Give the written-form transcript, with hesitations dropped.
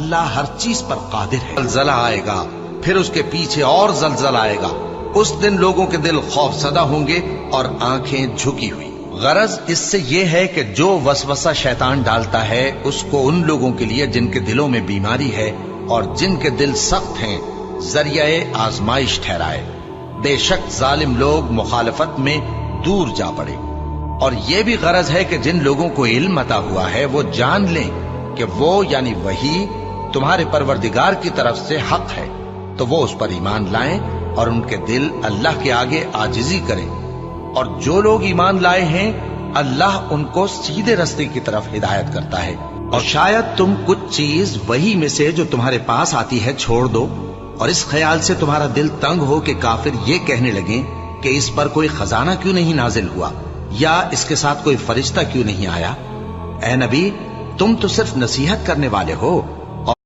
اللہ ہر چیز پر قادر ہے۔ زلزلہ آئے گا، پھر اس کے پیچھے اور زلزلہ آئے گا۔ اس دن لوگوں کے دل خوف زدہ ہوں گے اور آنکھیں جھکی ہوئی۔ غرض اس سے یہ ہے کہ جو وسوسہ شیطان ڈالتا ہے اس کو ان لوگوں کے لیے جن کے دلوں میں بیماری ہے اور جن کے دل سخت ہیں ذریعہ آزمائش ٹھہرائے۔ بے شک ظالم لوگ مخالفت میں دور جا پڑے۔ اور یہ بھی غرض ہے کہ جن لوگوں کو علم عطا ہوا ہے وہ جان لیں کہ وہ یعنی وحی تمہارے پروردگار کی طرف سے حق ہے، تو وہ اس پر ایمان لائیں اور ان کے دل اللہ کے آگے عاجزی کریں۔ اور جو لوگ ایمان لائے ہیں اللہ ان کو سیدھے رستے کی طرف ہدایت کرتا ہے۔ اور شاید تم کچھ چیز وحی میں سے جو تمہارے پاس آتی ہے چھوڑ دو اور اس خیال سے تمہارا دل تنگ ہو کہ کافر یہ کہنے لگیں کہ اس پر کوئی خزانہ کیوں نہیں نازل ہوا یا اس کے ساتھ کوئی فرشتہ کیوں نہیں آیا۔ اے نبی، تم تو صرف نصیحت کرنے والے ہو،